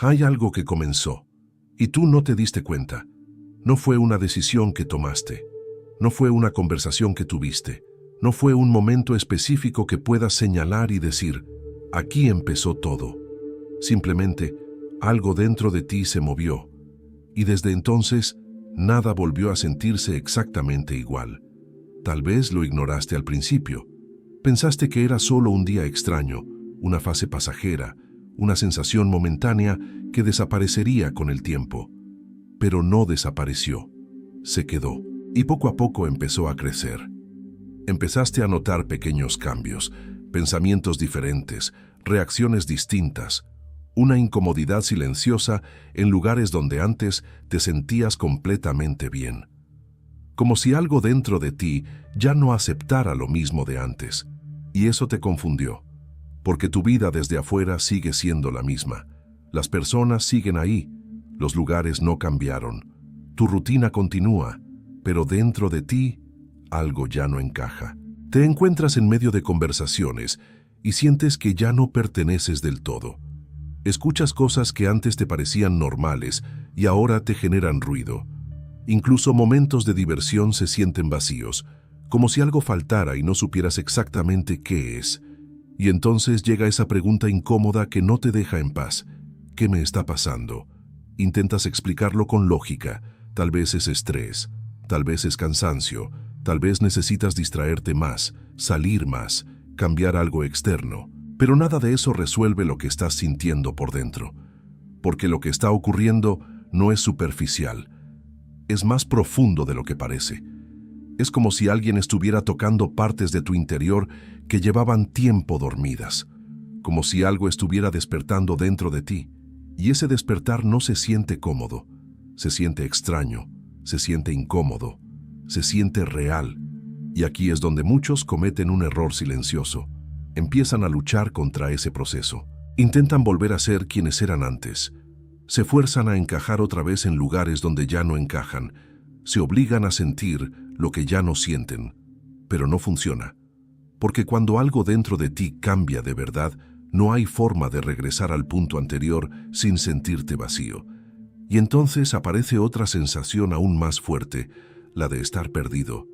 Hay algo que comenzó, y tú no te diste cuenta. No fue una decisión que tomaste, no fue una conversación que tuviste, no fue un momento específico que puedas señalar y decir, aquí empezó todo. Simplemente, algo dentro de ti se movió, y desde entonces, nada volvió a sentirse exactamente igual. Tal vez lo ignoraste al principio. Pensaste que era solo un día extraño, una fase pasajera, una sensación momentánea que desaparecería con el tiempo. Pero no desapareció, se quedó, y poco a poco empezó a crecer. Empezaste a notar pequeños cambios, pensamientos diferentes, reacciones distintas, una incomodidad silenciosa en lugares donde antes te sentías completamente bien. Como si algo dentro de ti ya no aceptara lo mismo de antes, y eso te confundió, porque tu vida desde afuera sigue siendo la misma. Las personas siguen ahí, los lugares no cambiaron, tu rutina continúa, pero dentro de ti algo ya no encaja. Te encuentras en medio de conversaciones y sientes que ya no perteneces del todo. Escuchas cosas que antes te parecían normales y ahora te generan ruido. Incluso momentos de diversión se sienten vacíos, como si algo faltara y no supieras exactamente qué es. Y entonces llega esa pregunta incómoda que no te deja en paz. ¿Qué me está pasando? Intentas explicarlo con lógica. Tal vez es estrés, tal vez es cansancio, tal vez necesitas distraerte más, salir más, cambiar algo externo. Pero nada de eso resuelve lo que estás sintiendo por dentro. Porque lo que está ocurriendo no es superficial. Es más profundo de lo que parece. Es como si alguien estuviera tocando partes de tu interior que llevaban tiempo dormidas. Como si algo estuviera despertando dentro de ti. Y ese despertar no se siente cómodo. Se siente extraño. Se siente incómodo. Se siente real. Y aquí es donde muchos cometen un error silencioso. Empiezan a luchar contra ese proceso. Intentan volver a ser quienes eran antes. Se fuerzan a encajar otra vez en lugares donde ya no encajan. Se obligan a sentir lo que ya no sienten. Pero no funciona. Porque cuando algo dentro de ti cambia de verdad, no hay forma de regresar al punto anterior sin sentirte vacío. Y entonces aparece otra sensación aún más fuerte, la de estar perdido.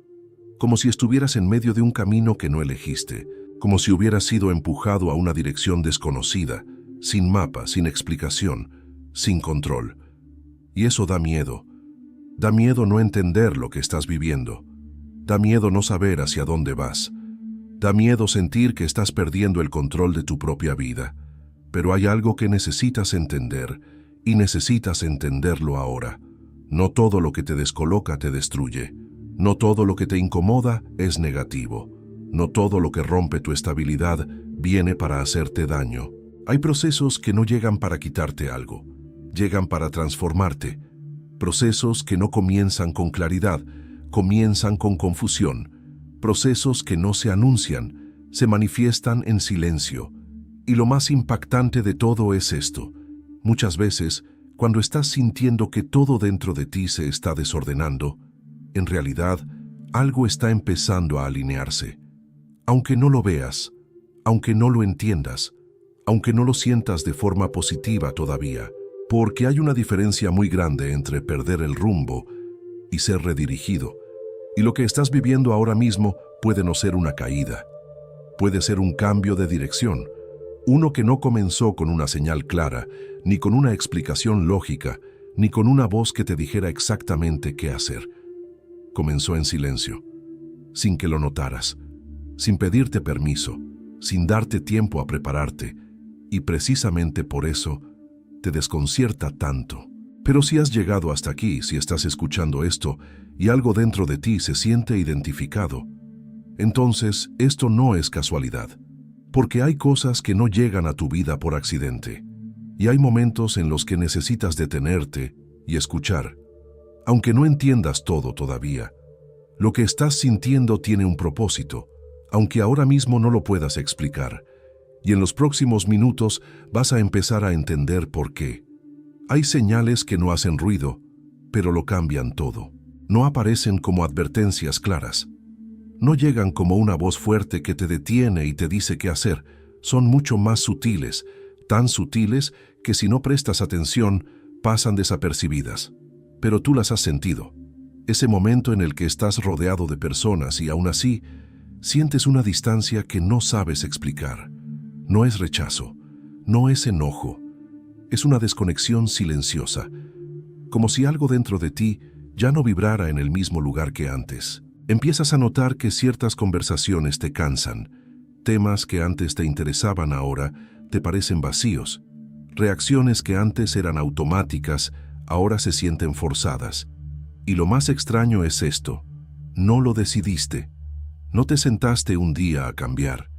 Como si estuvieras en medio de un camino que no elegiste, como si hubieras sido empujado a una dirección desconocida, sin mapa, sin explicación, sin control. Y eso da miedo. Da miedo no entender lo que estás viviendo. Da miedo no saber hacia dónde vas. Da miedo sentir que estás perdiendo el control de tu propia vida. Pero hay algo que necesitas entender, y necesitas entenderlo ahora. No todo lo que te descoloca te destruye. No todo lo que te incomoda es negativo. No todo lo que rompe tu estabilidad viene para hacerte daño. Hay procesos que no llegan para quitarte algo. Llegan para transformarte. Procesos que no comienzan con claridad, comienzan con confusión. Procesos que no se anuncian, se manifiestan en silencio. Y lo más impactante de todo es esto. Muchas veces, cuando estás sintiendo que todo dentro de ti se está desordenando, en realidad, algo está empezando a alinearse. Aunque no lo veas, aunque no lo entiendas, aunque no lo sientas de forma positiva todavía, porque hay una diferencia muy grande entre perder el rumbo y ser redirigido. Y lo que estás viviendo ahora mismo puede no ser una caída, puede ser un cambio de dirección, uno que no comenzó con una señal clara, ni con una explicación lógica, ni con una voz que te dijera exactamente qué hacer. Comenzó en silencio, sin que lo notaras, sin pedirte permiso, sin darte tiempo a prepararte, y precisamente por eso te desconcierta tanto. Pero si has llegado hasta aquí, si estás escuchando esto, y algo dentro de ti se siente identificado, entonces esto no es casualidad, porque hay cosas que no llegan a tu vida por accidente, y hay momentos en los que necesitas detenerte y escuchar. Aunque no entiendas todo todavía, lo que estás sintiendo tiene un propósito, aunque ahora mismo no lo puedas explicar, y en los próximos minutos vas a empezar a entender por qué. Hay señales que no hacen ruido, pero lo cambian todo. No aparecen como advertencias claras. No llegan como una voz fuerte que te detiene y te dice qué hacer. Son mucho más sutiles, tan sutiles que si no prestas atención, pasan desapercibidas. Pero tú las has sentido. Ese momento en el que estás rodeado de personas y aún así sientes una distancia que no sabes explicar. No es rechazo, no es enojo, es una desconexión silenciosa, como si algo dentro de ti ya no vibrara en el mismo lugar que antes. Empiezas a notar que ciertas conversaciones te cansan, temas que antes te interesaban ahora te parecen vacíos, reacciones que antes eran automáticas ahora se sienten forzadas. Y lo más extraño es esto: no lo decidiste, no te sentaste un día a cambiar,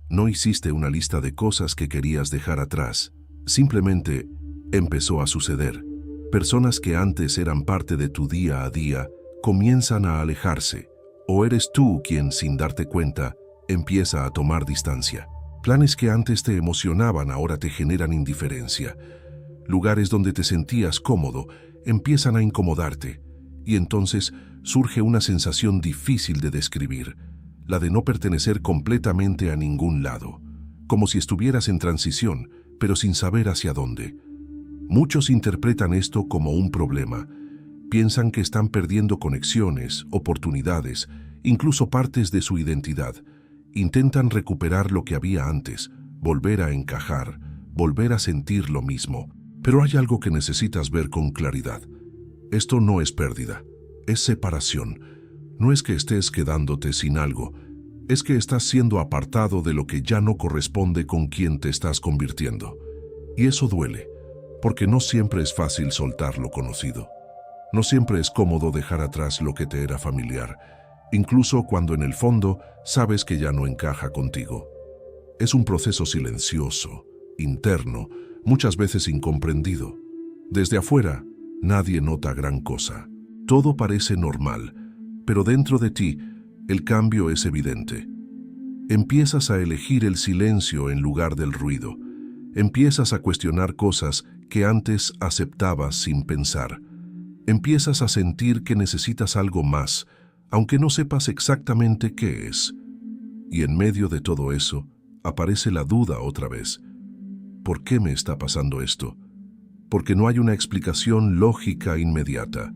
no hiciste una lista de cosas que querías dejar atrás, simplemente empezó a suceder. Personas que antes eran parte de tu día a día comienzan a alejarse, o eres tú quien, sin darte cuenta, empieza a tomar distancia. Planes que antes te emocionaban ahora te generan indiferencia. Lugares donde te sentías cómodo empiezan a incomodarte. Y entonces surge una sensación difícil de describir, la de no pertenecer completamente a ningún lado, como si estuvieras en transición, pero sin saber hacia dónde. Muchos interpretan esto como un problema. Piensan que están perdiendo conexiones, oportunidades, incluso partes de su identidad. Intentan recuperar lo que había antes, volver a encajar, volver a sentir lo mismo. Pero hay algo que necesitas ver con claridad. Esto no es pérdida, es separación. No es que estés quedándote sin algo, es que estás siendo apartado de lo que ya no corresponde con quien te estás convirtiendo. Y eso duele, porque no siempre es fácil soltar lo conocido. No siempre es cómodo dejar atrás lo que te era familiar, incluso cuando en el fondo sabes que ya no encaja contigo. Es un proceso silencioso, interno, muchas veces incomprendido. Desde afuera, nadie nota gran cosa. Todo parece normal, pero dentro de ti, el cambio es evidente. Empiezas a elegir el silencio en lugar del ruido. Empiezas a cuestionar cosas que antes aceptabas sin pensar. Empiezas a sentir que necesitas algo más, aunque no sepas exactamente qué es. Y en medio de todo eso, aparece la duda otra vez. ¿Por qué me está pasando esto? Porque no hay una explicación lógica inmediata.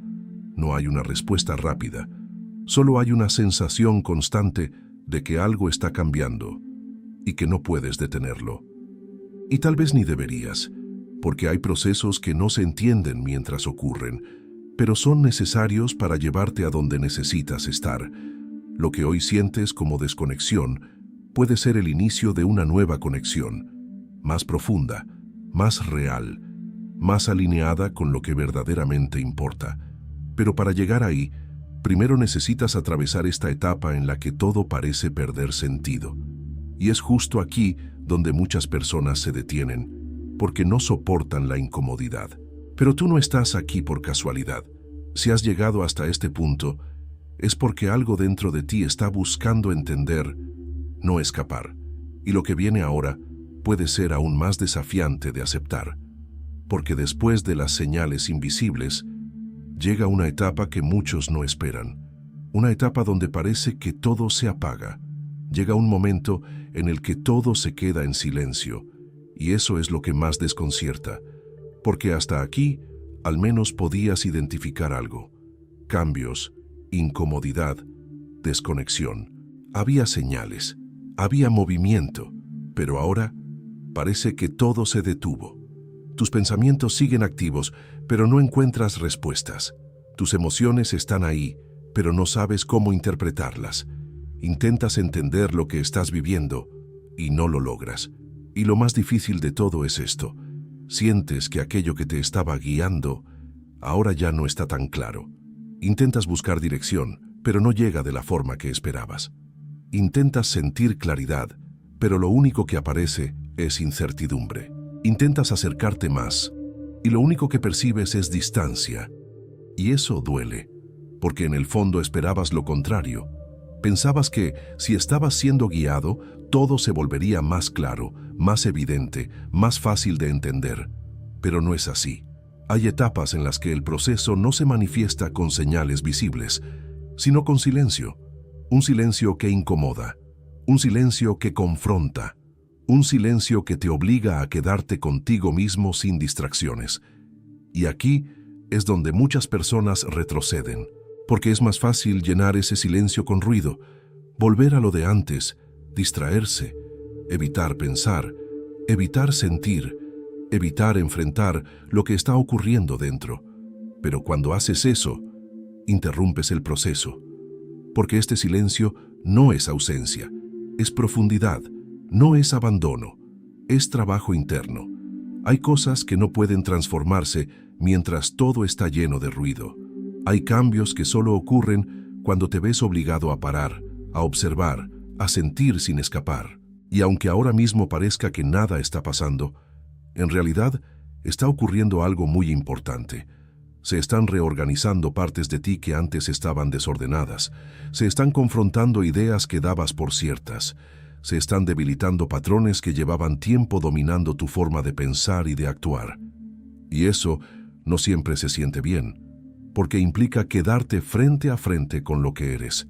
No hay una respuesta rápida. Solo hay una sensación constante de que algo está cambiando y que no puedes detenerlo. Y tal vez ni deberías, porque hay procesos que no se entienden mientras ocurren, pero son necesarios para llevarte a donde necesitas estar. Lo que hoy sientes como desconexión puede ser el inicio de una nueva conexión, más profunda, más real, más alineada con lo que verdaderamente importa. Pero para llegar ahí, primero necesitas atravesar esta etapa en la que todo parece perder sentido. Y es justo aquí donde muchas personas se detienen, porque no soportan la incomodidad. Pero tú no estás aquí por casualidad. Si has llegado hasta este punto, es porque algo dentro de ti está buscando entender, no escapar. Y lo que viene ahora puede ser aún más desafiante de aceptar, porque después de las señales invisibles, llega una etapa que muchos no esperan, una etapa donde parece que todo se apaga. Llega un momento en el que todo se queda en silencio, y eso es lo que más desconcierta, porque hasta aquí al menos podías identificar algo: cambios, incomodidad, desconexión. Había señales, había movimiento, pero ahora parece que todo se detuvo. Tus pensamientos siguen activos, pero no encuentras respuestas. Tus emociones están ahí, pero no sabes cómo interpretarlas. Intentas entender lo que estás viviendo y no lo logras. Y lo más difícil de todo es esto: sientes que aquello que te estaba guiando ahora ya no está tan claro. Intentas buscar dirección, pero no llega de la forma que esperabas. Intentas sentir claridad, pero lo único que aparece es incertidumbre. Intentas acercarte más, y lo único que percibes es distancia. Y eso duele, porque en el fondo esperabas lo contrario. Pensabas que, si estabas siendo guiado, todo se volvería más claro, más evidente, más fácil de entender. Pero no es así. Hay etapas en las que el proceso no se manifiesta con señales visibles, sino con silencio. Un silencio que incomoda, un silencio que confronta, Un silencio que te obliga a quedarte contigo mismo sin distracciones. Y aquí es donde muchas personas retroceden, porque es más fácil llenar ese silencio con ruido, volver a lo de antes, distraerse, evitar pensar, evitar sentir, evitar enfrentar lo que está ocurriendo dentro. Pero cuando haces eso, interrumpes el proceso, porque este silencio no es ausencia, es profundidad, no es abandono, es trabajo interno. Hay cosas que no pueden transformarse mientras todo está lleno de ruido. Hay cambios que solo ocurren cuando te ves obligado a parar, a observar, a sentir sin escapar. Y aunque ahora mismo parezca que nada está pasando, en realidad está ocurriendo algo muy importante. Se están reorganizando partes de ti que antes estaban desordenadas. Se están confrontando ideas que dabas por ciertas. Se están debilitando patrones que llevaban tiempo dominando tu forma de pensar y de actuar. Y eso no siempre se siente bien, porque implica quedarte frente a frente con lo que eres,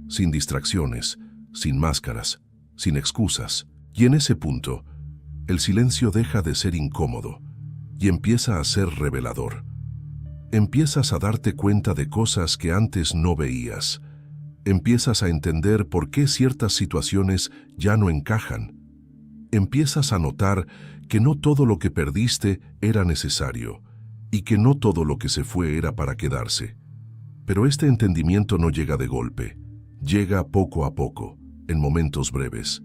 sin distracciones, sin máscaras, sin excusas. Y en ese punto, el silencio deja de ser incómodo y empieza a ser revelador. Empiezas a darte cuenta de cosas que antes no veías. Empiezas a entender por qué ciertas situaciones ya no encajan. Empiezas a notar que no todo lo que perdiste era necesario y que no todo lo que se fue era para quedarse. Pero este entendimiento no llega de golpe. Llega poco a poco, en momentos breves,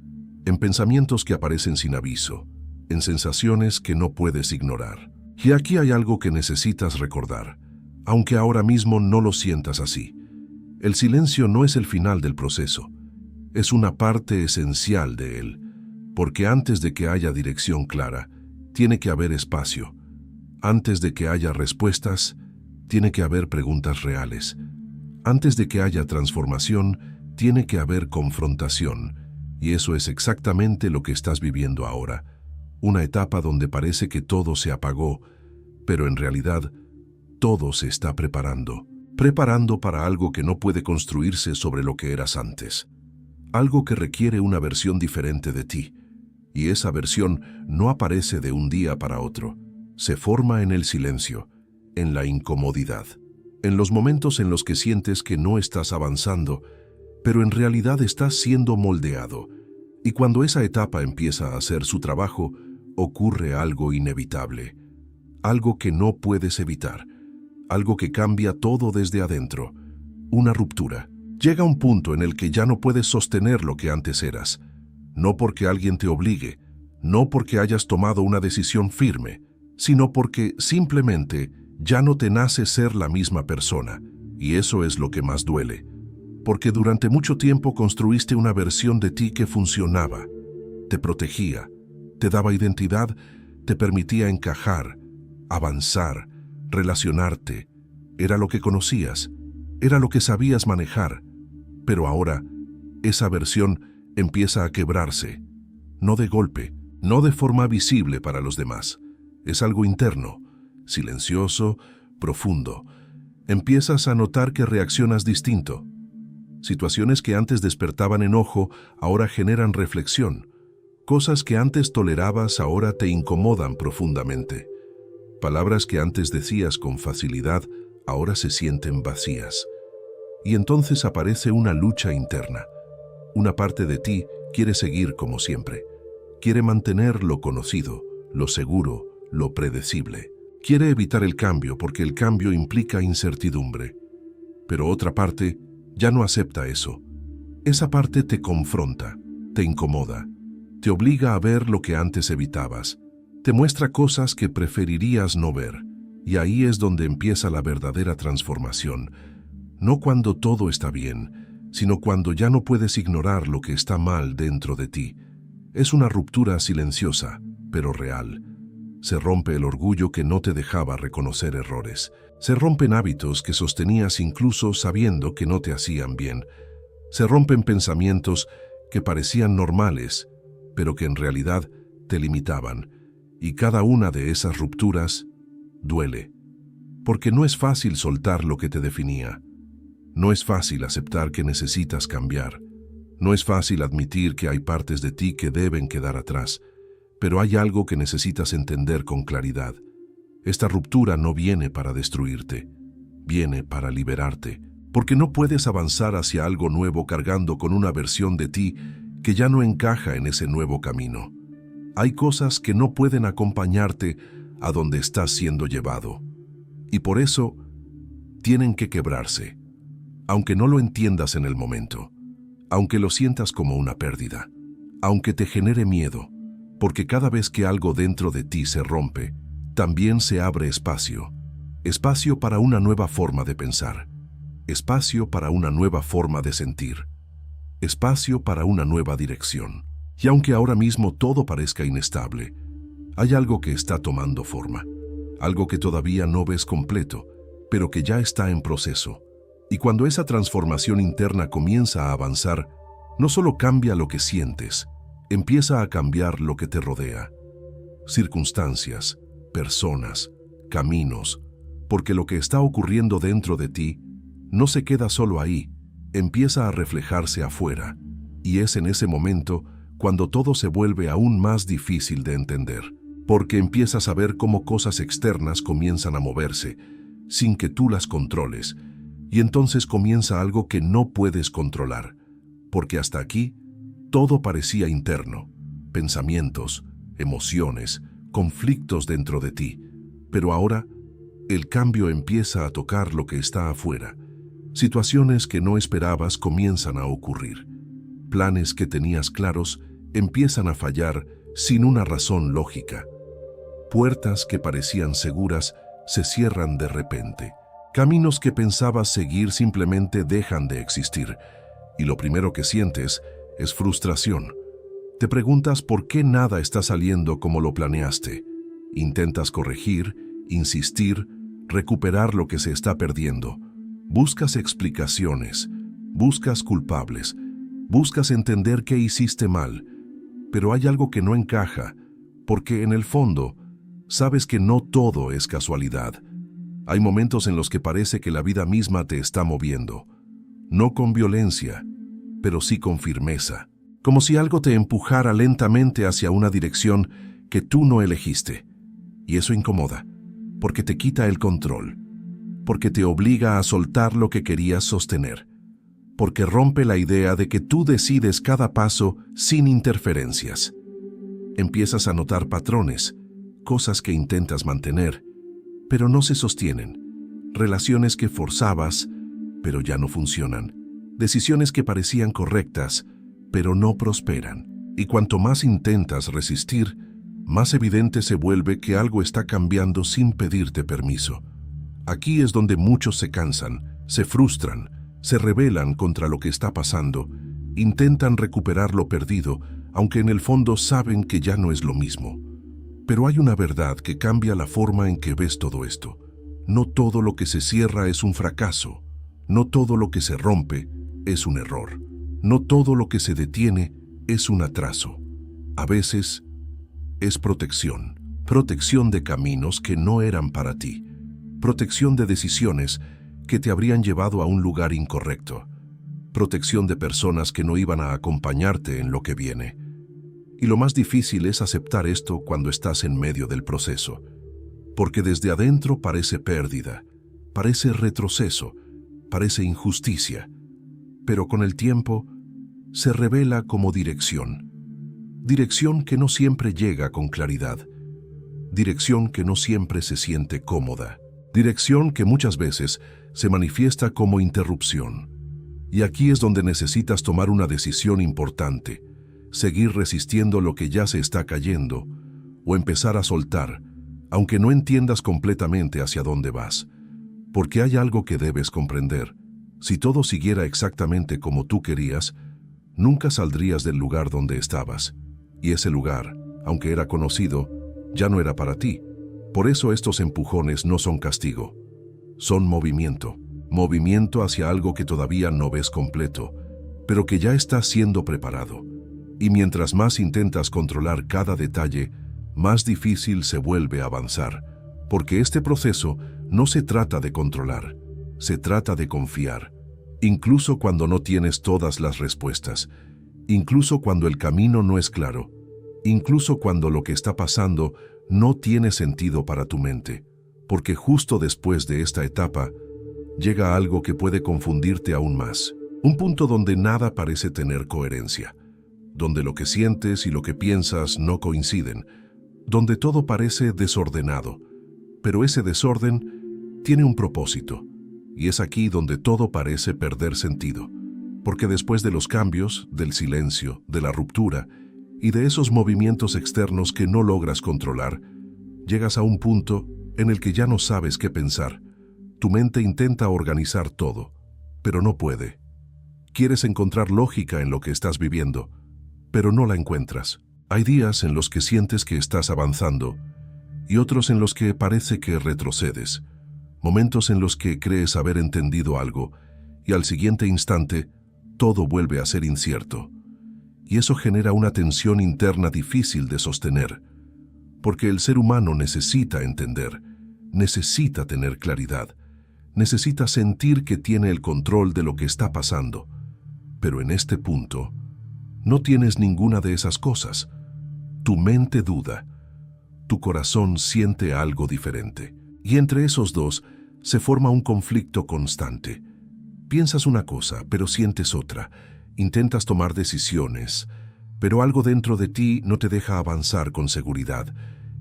en pensamientos que aparecen sin aviso, en sensaciones que no puedes ignorar. Y aquí hay algo que necesitas recordar, aunque ahora mismo no lo sientas así. El silencio no es el final del proceso, es una parte esencial de él, porque antes de que haya dirección clara, tiene que haber espacio. Antes de que haya respuestas, tiene que haber preguntas reales. Antes de que haya transformación, tiene que haber confrontación, y eso es exactamente lo que estás viviendo ahora. Una etapa donde parece que todo se apagó, pero en realidad todo se está preparando para algo que no puede construirse sobre lo que eras antes. Algo que requiere una versión diferente de ti, y esa versión no aparece de un día para otro. Se forma en el silencio, en la incomodidad, en los momentos en los que sientes que no estás avanzando, pero en realidad estás siendo moldeado. Y cuando esa etapa empieza a hacer su trabajo, ocurre algo inevitable, algo que no puedes evitar, algo que cambia todo desde adentro, una ruptura. Llega un punto en el que ya no puedes sostener lo que antes eras, no porque alguien te obligue, no porque hayas tomado una decisión firme, sino porque simplemente ya no te nace ser la misma persona, y eso es lo que más duele, porque durante mucho tiempo construiste una versión de ti que funcionaba, te protegía, te daba identidad, te permitía encajar, avanzar, relacionarte. Era lo que conocías, era lo que sabías manejar, pero ahora esa versión empieza a quebrarse, no de golpe, no de forma visible para los demás. Es algo interno, silencioso, profundo. Empiezas a notar que reaccionas distinto. Situaciones que antes despertaban enojo, ahora generan reflexión. Cosas que antes tolerabas, ahora te incomodan profundamente. Palabras que antes decías con facilidad, ahora se sienten vacías. Y entonces aparece una lucha interna. Una parte de ti quiere seguir como siempre. Quiere mantener lo conocido, lo seguro, lo predecible. Quiere evitar el cambio porque el cambio implica incertidumbre. Pero otra parte ya no acepta eso. Esa parte te confronta, te incomoda, te obliga a ver lo que antes evitabas, te muestra cosas que preferirías no ver. Y ahí es donde empieza la verdadera transformación. No cuando todo está bien, sino cuando ya no puedes ignorar lo que está mal dentro de ti. Es una ruptura silenciosa, pero real. Se rompe el orgullo que no te dejaba reconocer errores. Se rompen hábitos que sostenías incluso sabiendo que no te hacían bien. Se rompen pensamientos que parecían normales, pero que en realidad te limitaban. Y cada una de esas rupturas duele. Porque no es fácil soltar lo que te definía. No es fácil aceptar que necesitas cambiar. No es fácil admitir que hay partes de ti que deben quedar atrás, pero hay algo que necesitas entender con claridad. Esta ruptura no viene para destruirte, viene para liberarte, porque no puedes avanzar hacia algo nuevo cargando con una versión de ti que ya no encaja en ese nuevo camino. Hay cosas que no pueden acompañarte a donde estás siendo llevado, y por eso tienen que quebrarse, aunque no lo entiendas en el momento, aunque lo sientas como una pérdida, aunque te genere miedo, porque cada vez que algo dentro de ti se rompe, también se abre espacio, espacio para una nueva forma de pensar, espacio para una nueva forma de sentir, espacio para una nueva dirección. Y aunque ahora mismo todo parezca inestable, hay algo que está tomando forma, algo que todavía no ves completo, pero que ya está en proceso. Y cuando esa transformación interna comienza a avanzar, no solo cambia lo que sientes, empieza a cambiar lo que te rodea. Circunstancias, personas, caminos, porque lo que está ocurriendo dentro de ti no se queda solo ahí, empieza a reflejarse afuera, y es en ese momento cuando todo se vuelve aún más difícil de entender, porque empiezas a ver cómo cosas externas comienzan a moverse, sin que tú las controles, y entonces comienza algo que no puedes controlar, porque hasta aquí todo parecía interno, pensamientos, emociones, conflictos dentro de ti, pero ahora el cambio empieza a tocar lo que está afuera. Situaciones que no esperabas comienzan a ocurrir. Planes que tenías claros empiezan a fallar sin una razón lógica. Puertas que parecían seguras se cierran de repente. Caminos que pensabas seguir simplemente dejan de existir. Y lo primero que sientes es frustración. Te preguntas por qué nada está saliendo como lo planeaste. Intentas corregir, insistir, recuperar lo que se está perdiendo. Buscas explicaciones, buscas culpables, buscas entender qué hiciste mal, pero hay algo que no encaja, porque en el fondo sabes que no todo es casualidad. Hay momentos en los que parece que la vida misma te está moviendo, no con violencia, pero sí con firmeza, como si algo te empujara lentamente hacia una dirección que tú no elegiste. Y eso incomoda, porque te quita el control, porque te obliga a soltar lo que querías sostener, porque rompe la idea de que tú decides cada paso sin interferencias. Empiezas a notar patrones, cosas que intentas mantener, pero no se sostienen, relaciones que forzabas, pero ya no funcionan, decisiones que parecían correctas, pero no prosperan. Y cuanto más intentas resistir, más evidente se vuelve que algo está cambiando sin pedirte permiso. Aquí es donde muchos se cansan, se frustran, se rebelan contra lo que está pasando, intentan recuperar lo perdido, aunque en el fondo saben que ya no es lo mismo. Pero hay una verdad que cambia la forma en que ves todo esto. No todo lo que se cierra es un fracaso, no todo lo que se rompe es un error, no todo lo que se detiene es un atraso. A veces es protección, protección de caminos que no eran para ti, protección de decisiones que te habrían llevado a un lugar incorrecto, protección de personas que no iban a acompañarte en lo que viene. Y lo más difícil es aceptar esto cuando estás en medio del proceso, porque desde adentro parece pérdida, parece retroceso, parece injusticia, pero con el tiempo se revela como dirección. Dirección que no siempre llega con claridad, dirección que no siempre se siente cómoda, dirección que muchas veces se manifiesta como interrupción. Y aquí es donde necesitas tomar una decisión importante, seguir resistiendo lo que ya se está cayendo, o empezar a soltar, aunque no entiendas completamente hacia dónde vas. Porque hay algo que debes comprender. Si todo siguiera exactamente como tú querías, nunca saldrías del lugar donde estabas. Y ese lugar, aunque era conocido, ya no era para ti. Por eso estos empujones no son castigo, son movimiento. Movimiento hacia algo que todavía no ves completo, pero que ya está siendo preparado. Y mientras más intentas controlar cada detalle, más difícil se vuelve avanzar, porque este proceso no se trata de controlar, se trata de confiar, incluso cuando no tienes todas las respuestas, incluso cuando el camino no es claro, incluso cuando lo que está pasando no tiene sentido para tu mente, porque justo después de esta etapa llega algo que puede confundirte aún más, un punto donde nada parece tener coherencia, donde lo que sientes y lo que piensas no coinciden, donde todo parece desordenado, pero ese desorden tiene un propósito, y es aquí donde todo parece perder sentido, porque después de los cambios, del silencio, de la ruptura y de esos movimientos externos que no logras controlar, llegas a un punto en el que ya no sabes qué pensar. Tu mente intenta organizar todo, pero no puede. Quieres encontrar lógica en lo que estás viviendo, pero no la encuentras. Hay días en los que sientes que estás avanzando y otros en los que parece que retrocedes. Momentos en los que crees haber entendido algo y al siguiente instante todo vuelve a ser incierto. Y eso genera una tensión interna difícil de sostener, porque el ser humano necesita entender, necesita tener claridad, necesita sentir que tiene el control de lo que está pasando. Pero en este punto, no tienes ninguna de esas cosas. Tu mente duda, tu corazón siente algo diferente. Y entre esos dos se forma un conflicto constante. Piensas una cosa, pero sientes otra. Intentas tomar decisiones, pero algo dentro de ti no te deja avanzar con seguridad.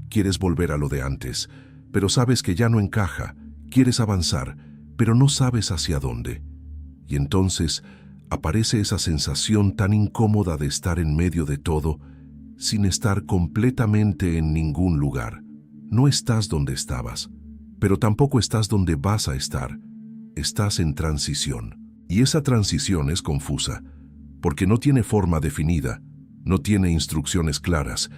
Quieres volver a lo de antes, pero sabes que ya no encaja. Quieres avanzar, pero no sabes hacia dónde. Y entonces aparece esa sensación tan incómoda de estar en medio de todo, sin estar completamente en ningún lugar. No estás donde estabas, pero tampoco estás donde vas a estar. Estás en transición. Y esa transición es confusa, porque no tiene forma definida, no tiene instrucciones claras,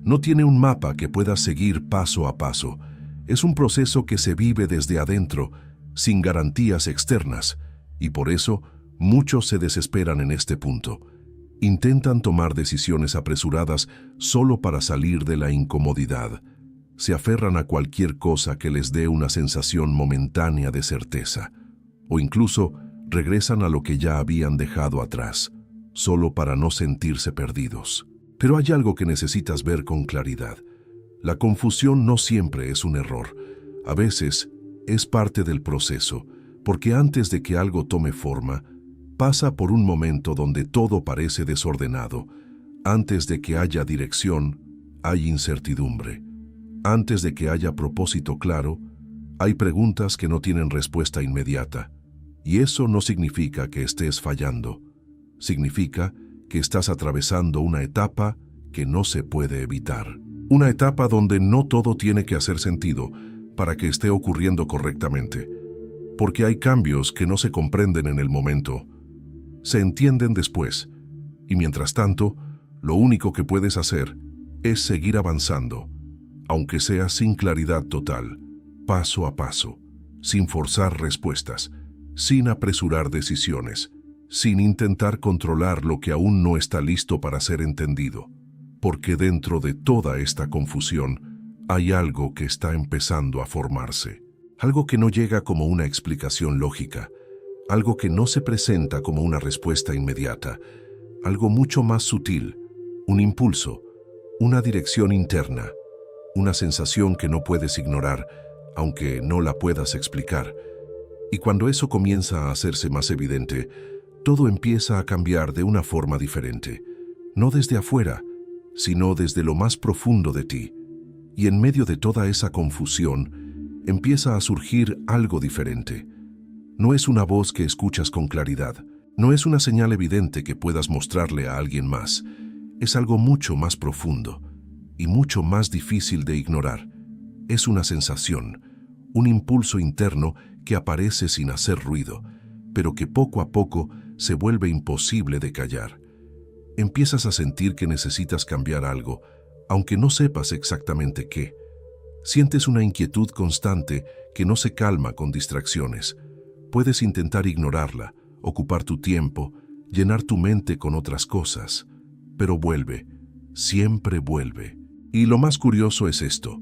no tiene un mapa que puedas seguir paso a paso. Es un proceso que se vive desde adentro, sin garantías externas, y por eso muchos se desesperan en este punto. Intentan tomar decisiones apresuradas solo para salir de la incomodidad. Se aferran a cualquier cosa que les dé una sensación momentánea de certeza, o incluso regresan a lo que ya habían dejado atrás, solo para no sentirse perdidos. Pero hay algo que necesitas ver con claridad. La confusión no siempre es un error. A veces es parte del proceso, porque antes de que algo tome forma, pasa por un momento donde todo parece desordenado. Antes de que haya dirección, hay incertidumbre. Antes de que haya propósito claro, hay preguntas que no tienen respuesta inmediata. Y eso no significa que estés fallando. Significa que estás atravesando una etapa que no se puede evitar. Una etapa donde no todo tiene que hacer sentido para que esté ocurriendo correctamente. Porque hay cambios que no se comprenden en el momento. Se entienden después. Y mientras tanto, lo único que puedes hacer es seguir avanzando, aunque sea sin claridad total, paso a paso, sin forzar respuestas, sin apresurar decisiones, sin intentar controlar lo que aún no está listo para ser entendido, porque dentro de toda esta confusión hay algo que está empezando a formarse, algo que no llega como una explicación lógica, algo que no se presenta como una respuesta inmediata, algo mucho más sutil, un impulso, una dirección interna, una sensación que no puedes ignorar, aunque no la puedas explicar. Y cuando eso comienza a hacerse más evidente, todo empieza a cambiar de una forma diferente, no desde afuera, sino desde lo más profundo de ti. Y en medio de toda esa confusión, empieza a surgir algo diferente. No es una voz que escuchas con claridad, no es una señal evidente que puedas mostrarle a alguien más. Es algo mucho más profundo y mucho más difícil de ignorar. Es una sensación, un impulso interno que aparece sin hacer ruido, pero que poco a poco se vuelve imposible de callar. Empiezas a sentir que necesitas cambiar algo, aunque no sepas exactamente qué. Sientes una inquietud constante que no se calma con distracciones. Puedes intentar ignorarla, ocupar tu tiempo, llenar tu mente con otras cosas, pero vuelve, siempre vuelve. Y lo más curioso es esto: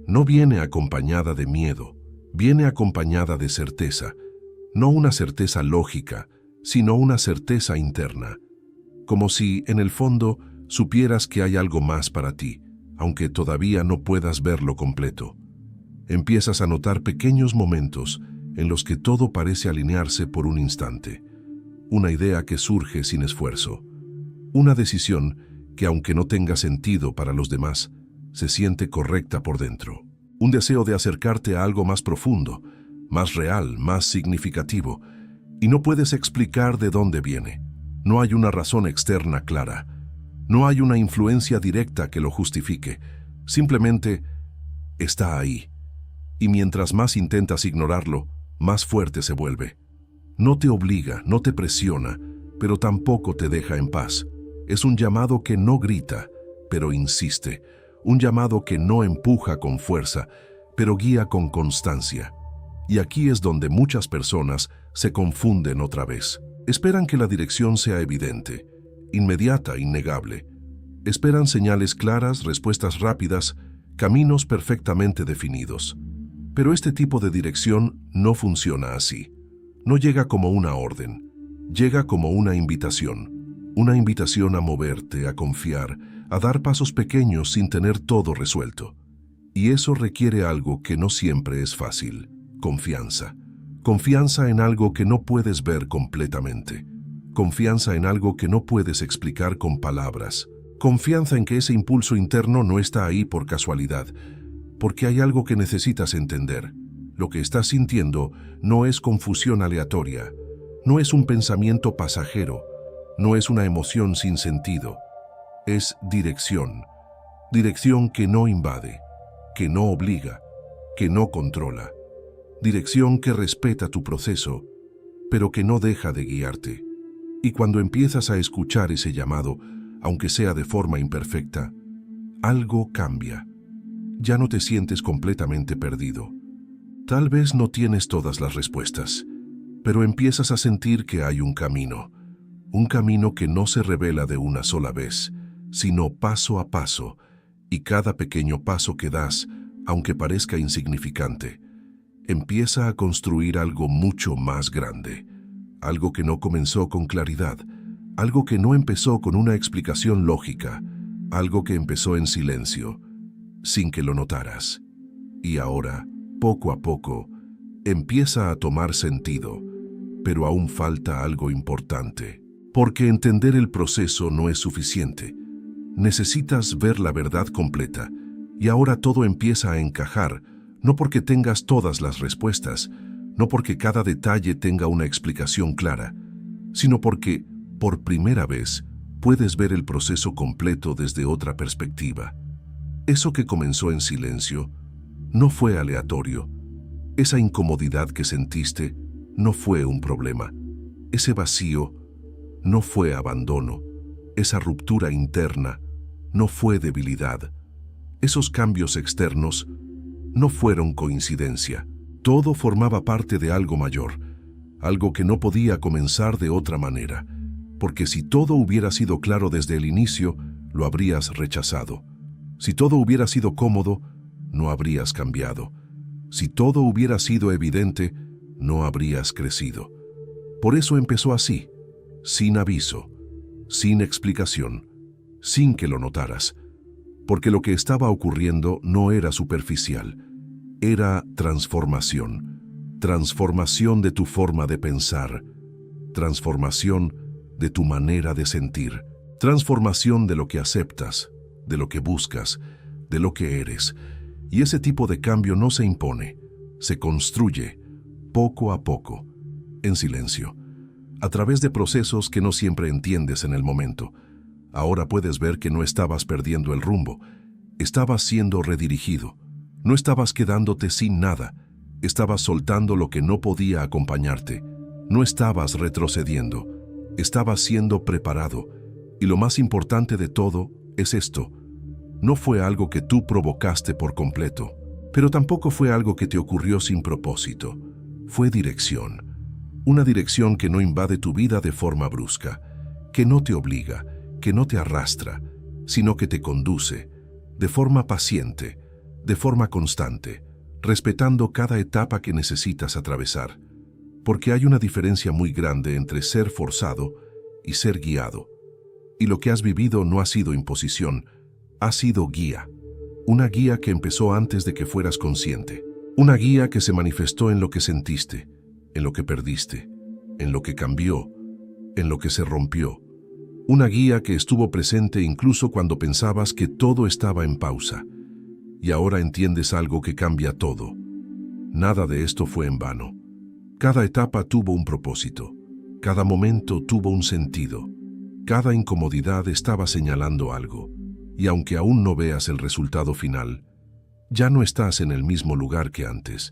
no viene acompañada de miedo, viene acompañada de certeza, no una certeza lógica, sino una certeza interna. como si, en el fondo, supieras que hay algo más para ti, aunque todavía no puedas verlo completo. Empiezas a notar pequeños momentos en los que todo parece alinearse por un instante. Una idea que surge sin esfuerzo. Una decisión que, aunque no tenga sentido para los demás, se siente correcta por dentro. Un deseo de acercarte a algo más profundo, más real, más significativo, y no puedes explicar de dónde viene. No hay una razón externa clara. No hay una influencia directa que lo justifique. Simplemente está ahí. Y mientras más intentas ignorarlo, más fuerte se vuelve. No te obliga, no te presiona, pero tampoco te deja en paz. Es un llamado que no grita, pero insiste. Un llamado que no empuja con fuerza, pero guía con constancia. Y aquí es donde muchas personas se confunden otra vez. Esperan que la dirección sea evidente, inmediata, innegable. Esperan señales claras, respuestas rápidas, caminos perfectamente definidos. Pero este tipo de dirección no funciona así. No llega como una orden, llega como una invitación a moverte, a confiar, a dar pasos pequeños sin tener todo resuelto. Y eso requiere algo que no siempre es fácil: confianza. Confianza en algo que no puedes ver completamente. Confianza en algo que no puedes explicar con palabras. Confianza en que ese impulso interno no está ahí por casualidad, porque hay algo que necesitas entender. Lo que estás sintiendo no es confusión aleatoria, no es un pensamiento pasajero, no es una emoción sin sentido. Es dirección. Dirección que no invade, que no obliga, que no controla. Dirección que respeta tu proceso, pero que no deja de guiarte. Y cuando empiezas a escuchar ese llamado, aunque sea de forma imperfecta, algo cambia. Ya no te sientes completamente perdido. Tal vez no tienes todas las respuestas, pero empiezas a sentir que hay un camino que no se revela de una sola vez, sino paso a paso, y cada pequeño paso que das, aunque parezca insignificante, empieza a construir algo mucho más grande, algo que no comenzó con claridad, algo que no empezó con una explicación lógica, algo que empezó en silencio, sin que lo notaras. Y ahora, poco a poco, empieza a tomar sentido, pero aún falta algo importante. Porque entender el proceso no es suficiente. Necesitas ver la verdad completa, y ahora todo empieza a encajar, no porque tengas todas las respuestas, no porque cada detalle tenga una explicación clara, sino porque, por primera vez, puedes ver el proceso completo desde otra perspectiva. Eso que comenzó en silencio no fue aleatorio. Esa incomodidad que sentiste no fue un problema. Ese vacío no fue abandono. Esa ruptura interna no fue debilidad. Esos cambios externos no fueron coincidencia. Todo formaba parte de algo mayor, algo que no podía comenzar de otra manera, porque si todo hubiera sido claro desde el inicio, lo habrías rechazado. Si todo hubiera sido cómodo, no habrías cambiado. Si todo hubiera sido evidente, no habrías crecido. Por eso empezó así, sin aviso, sin explicación, sin que lo notaras, porque lo que estaba ocurriendo no era superficial, era transformación, transformación de tu forma de pensar, transformación de tu manera de sentir, transformación de lo que aceptas, de lo que buscas, de lo que eres. Y ese tipo de cambio no se impone, se construye poco a poco, en silencio, a través de procesos que no siempre entiendes en el momento. Ahora puedes ver que no estabas perdiendo el rumbo, estabas siendo redirigido, no estabas quedándote sin nada, estabas soltando lo que no podía acompañarte, no estabas retrocediendo, estabas siendo preparado. Y lo más importante de todo es esto: no fue algo que tú provocaste por completo, pero tampoco fue algo que te ocurrió sin propósito. Fue dirección. Una dirección que no invade tu vida de forma brusca, que no te obliga, que no te arrastra, sino que te conduce, de forma paciente, de forma constante, respetando cada etapa que necesitas atravesar. Porque hay una diferencia muy grande entre ser forzado y ser guiado. Y lo que has vivido no ha sido imposición, ha sido guía. Una guía que empezó antes de que fueras consciente. Una guía que se manifestó en lo que sentiste, en lo que perdiste, en lo que cambió, en lo que se rompió. Una guía que estuvo presente incluso cuando pensabas que todo estaba en pausa. Y ahora entiendes algo que cambia todo. Nada de esto fue en vano. Cada etapa tuvo un propósito. Cada momento tuvo un sentido. Cada incomodidad estaba señalando algo. Y aunque aún no veas el resultado final, ya no estás en el mismo lugar que antes,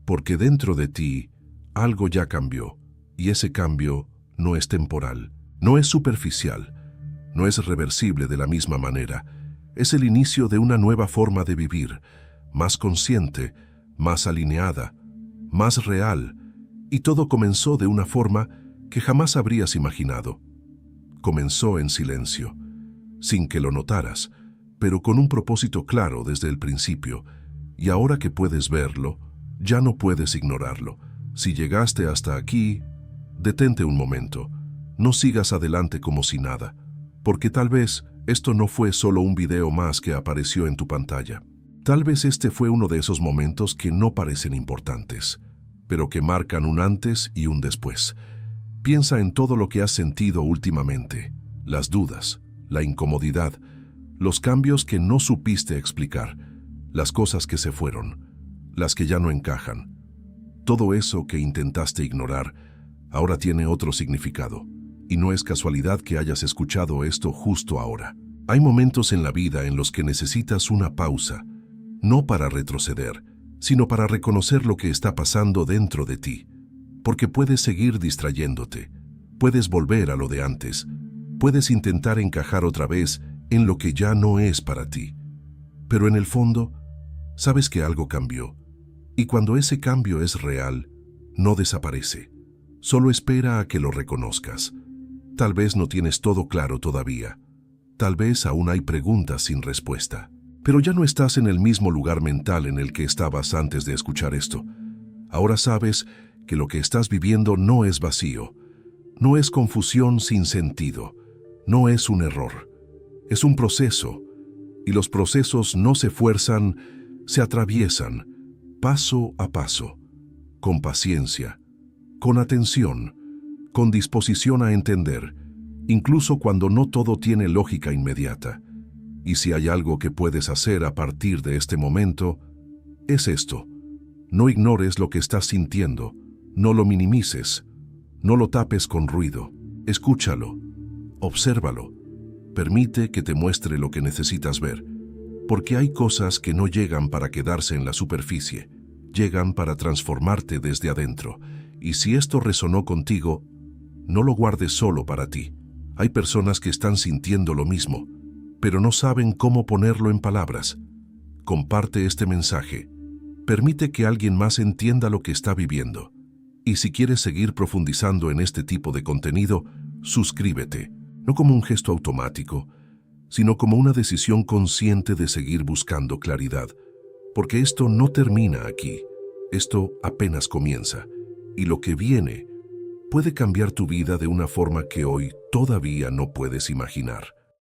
porque dentro de ti algo ya cambió, y ese cambio no es temporal, no es superficial, no es reversible de la misma manera. Es el inicio de una nueva forma de vivir, más consciente, más alineada, más real, y todo comenzó de una forma que jamás habrías imaginado. Comenzó en silencio, sin que lo notaras, pero con un propósito claro desde el principio, y ahora que puedes verlo, ya no puedes ignorarlo. Si llegaste hasta aquí, detente un momento, no sigas adelante como si nada, porque tal vez esto no fue solo un video más que apareció en tu pantalla. Tal vez este fue uno de esos momentos que no parecen importantes, pero que marcan un antes y un después. Piensa en todo lo que has sentido últimamente, las dudas, la incomodidad, los cambios que no supiste explicar, las cosas que se fueron, las que ya no encajan. Todo eso que intentaste ignorar ahora tiene otro significado, y no es casualidad que hayas escuchado esto justo ahora. Hay momentos en la vida en los que necesitas una pausa, no para retroceder, sino para reconocer lo que está pasando dentro de ti, porque puedes seguir distrayéndote, puedes volver a lo de antes, puedes intentar encajar otra vez en lo que ya no es para ti. Pero en el fondo, sabes que algo cambió, y cuando ese cambio es real, no desaparece. Solo espera a que lo reconozcas. Tal vez no tienes todo claro todavía. Tal vez aún hay preguntas sin respuesta. Pero ya no estás en el mismo lugar mental en el que estabas antes de escuchar esto. Ahora sabes que lo que estás viviendo no es vacío, no es confusión sin sentido, no es un error. Es un proceso, y los procesos no se fuerzan, se atraviesan, paso a paso, con paciencia, con atención, con disposición a entender, incluso cuando no todo tiene lógica inmediata. Y si hay algo que puedes hacer a partir de este momento, es esto. No ignores lo que estás sintiendo, no lo minimices, no lo tapes con ruido. Escúchalo, obsérvalo. Permite que te muestre lo que necesitas ver, porque hay cosas que no llegan para quedarse en la superficie, llegan para transformarte desde adentro. Y si esto resonó contigo, no lo guardes solo para ti. Hay personas que están sintiendo lo mismo, pero no saben cómo ponerlo en palabras. Comparte este mensaje. Permite que alguien más entienda lo que está viviendo. Y si quieres seguir profundizando en este tipo de contenido, suscríbete. No como un gesto automático, sino como una decisión consciente de seguir buscando claridad, porque esto no termina aquí, esto apenas comienza, y lo que viene puede cambiar tu vida de una forma que hoy todavía no puedes imaginar.